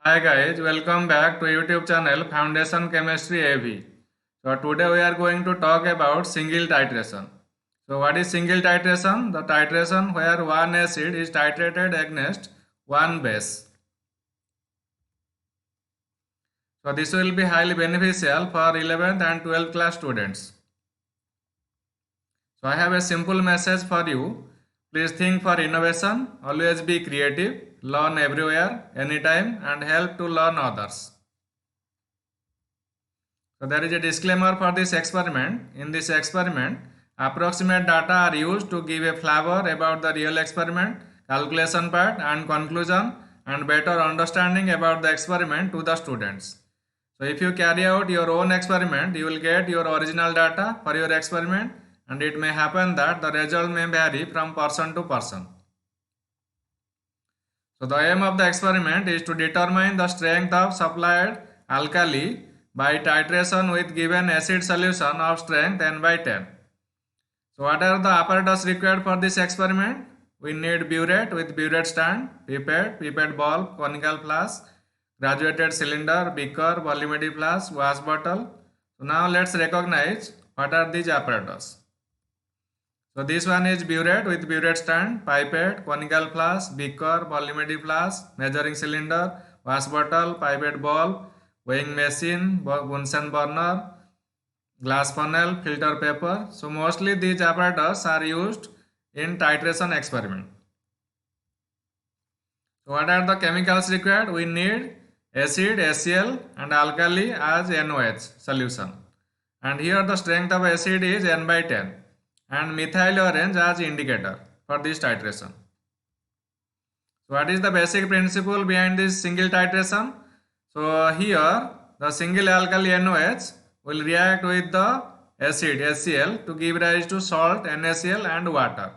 Hi guys, welcome back to YouTube channel Foundation Chemistry AV. So today we are going to talk about single titration. So what is single titration? The titration where one acid is titrated against one base. So this will be highly beneficial for 11th and 12th class students. So I have a simple message for you. Please think for innovation, always be creative, learn everywhere, anytime and help to learn others. So there is a disclaimer for this experiment. In this experiment, approximate data are used to give a flavor about the real experiment, calculation part and conclusion and better understanding about the experiment to the students. So if you carry out your own experiment, you will get your original data for your experiment and it may happen that the result may vary from person to person. So the aim of the experiment is to determine the strength of supplied alkali by titration with given acid solution of strength n by 10. So what are the apparatus required for this experiment? We need burette with burette stand, pipette bulb, conical flask, graduated cylinder, beaker, volumetric flask, wash bottle. So now let's recognize what are these apparatus. So this one is burette with burette stand, pipette, conical flask, beaker, volumetric flask, measuring cylinder, wash bottle, pipette bulb, weighing machine, Bunsen burner, glass funnel, filter paper. So mostly these apparatus are used in titration experiment. So what are the chemicals required? We need acid, HCl and alkali as NOH solution. And here the strength of acid is n by 10 and methyl orange as indicator for this titration. So what is the basic principle behind this single titration? So here the single alkali NOH will react with the acid HCl to give rise to salt NaCl and water.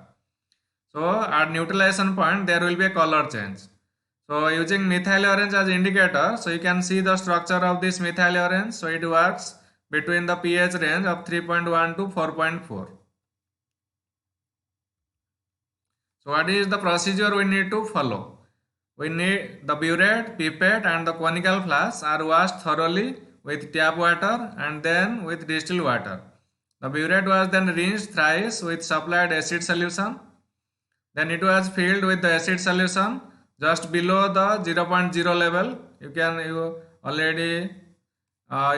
So at neutralization point there will be a color change. So using methyl orange as indicator, so you can see the structure of this methyl orange. So it works between the pH range of 3.1 to 4.4. So what is the procedure we need to follow? We need the burette, pipette and the conical flask are washed thoroughly with tap water and then with distilled water. The burette was then rinsed thrice with supplied acid solution. Then it was filled with the acid solution just below the 0.0 level. You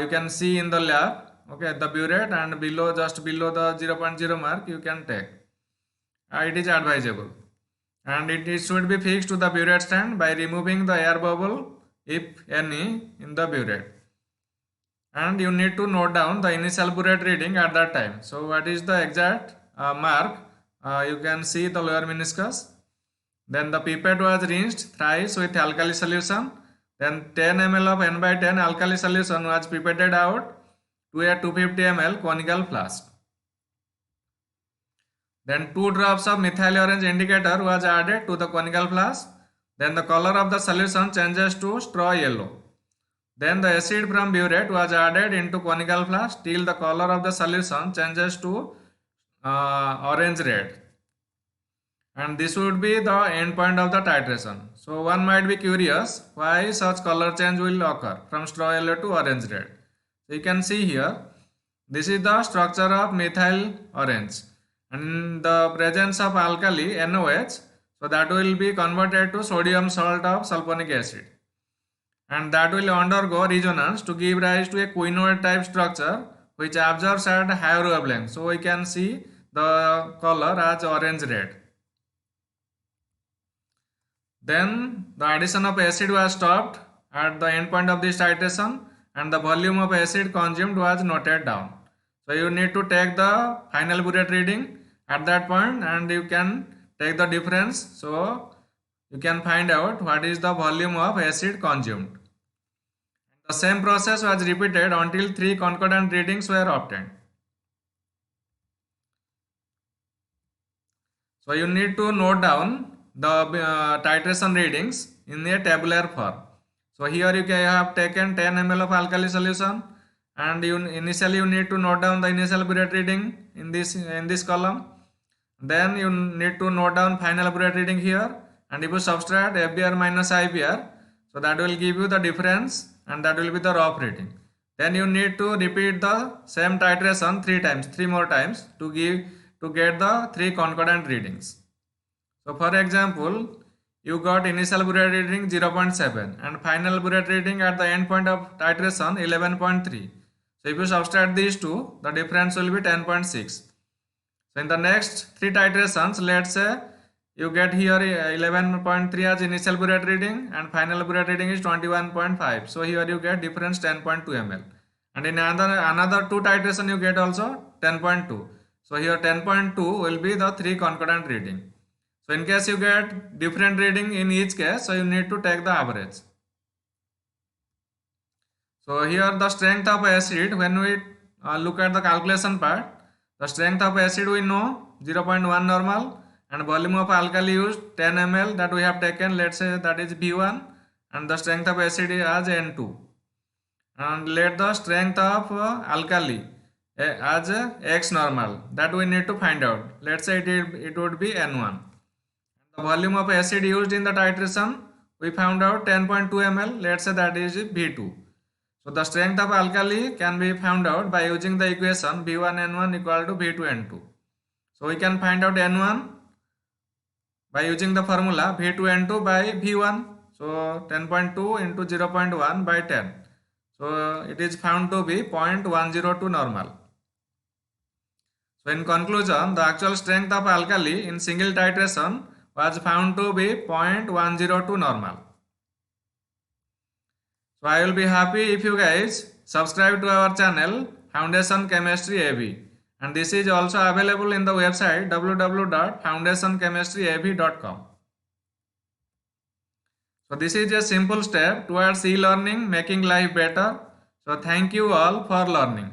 can see in the lab, okay, the burette and just below the 0.0 mark you can take. It is advisable. And it should be fixed to the burette stand by removing the air bubble, if any, in the burette. And you need to note down the initial burette reading at that time. So what is the exact mark? You can see the lower meniscus. Then the pipette was rinsed thrice with alkali solution. Then 10 ml of n by 10 alkali solution was pipetted out to a 250 ml conical flask. Then 2 drops of methyl orange indicator was added to the conical flask. Then the color of the solution changes to straw yellow. Then the acid from burette was added into conical flask till the color of the solution changes to orange red. And this would be the end point of the titration. So one might be curious why such color change will occur from straw yellow to orange red. So you can see here, this is the structure of methyl orange. And in the presence of alkali NOH, so that will be converted to sodium salt of sulfonic acid. And that will undergo resonance to give rise to a quinoid type structure which absorbs at higher wavelength. So we can see the color as orange red. Then the addition of acid was stopped at the end point of this titration and the volume of acid consumed was noted down. So you need to take the final burette reading at that point and you can take the difference. So you can find out what is the volume of acid consumed. The same process was repeated until 3 concordant readings were obtained. So you need to note down the titration readings in a tabular form. So here you have taken 10 ml of alkali solution and initially you need to note down the initial burette reading in this column. Then you need to note down final burette reading here, and if you subtract FBr minus IBr, So that will give you the difference and that will be the rough reading. Then you need to repeat the same titration 3 more times to get the 3 concordant readings. So for example, you got initial burette reading 0.7 and final burette reading at the end point of titration 11.3. So if you subtract these two, the difference will be 10.6. So in the next 3 titrations, let's say you get here 11.3 as initial burette reading and final burette reading is 21.5. So here you get difference 10.2 ml. And in another 2 titration you get also 10.2. So here 10.2 will be the 3 concordant reading. So in case you get different reading in each case, so you need to take the average. So here the strength of acid, when we look at the calculation part, the strength of acid we know 0.1 normal and volume of alkali used 10 ml that we have taken, let's say that is V1 and the strength of acid is as N2. And let the strength of alkali as X normal that we need to find out. Let's say it would be N1. The volume of acid used in the titration we found out 10.2 ml, let's say that is V2. So the strength of alkali can be found out by using the equation V1N1 equal to V2N2. So we can find out N1 by using the formula V2N2 by V1. So 10.2 into 0.1 by 10. So it is found to be 0.102 normal. So in conclusion, the actual strength of alkali in single titration was found to be 0.102 normal. So I will be happy if you guys subscribe to our channel Foundation Chemistry AB, and this is also available in the website www.foundationchemistryab.com. So this is a simple step towards e-learning making life better. So thank you all for learning.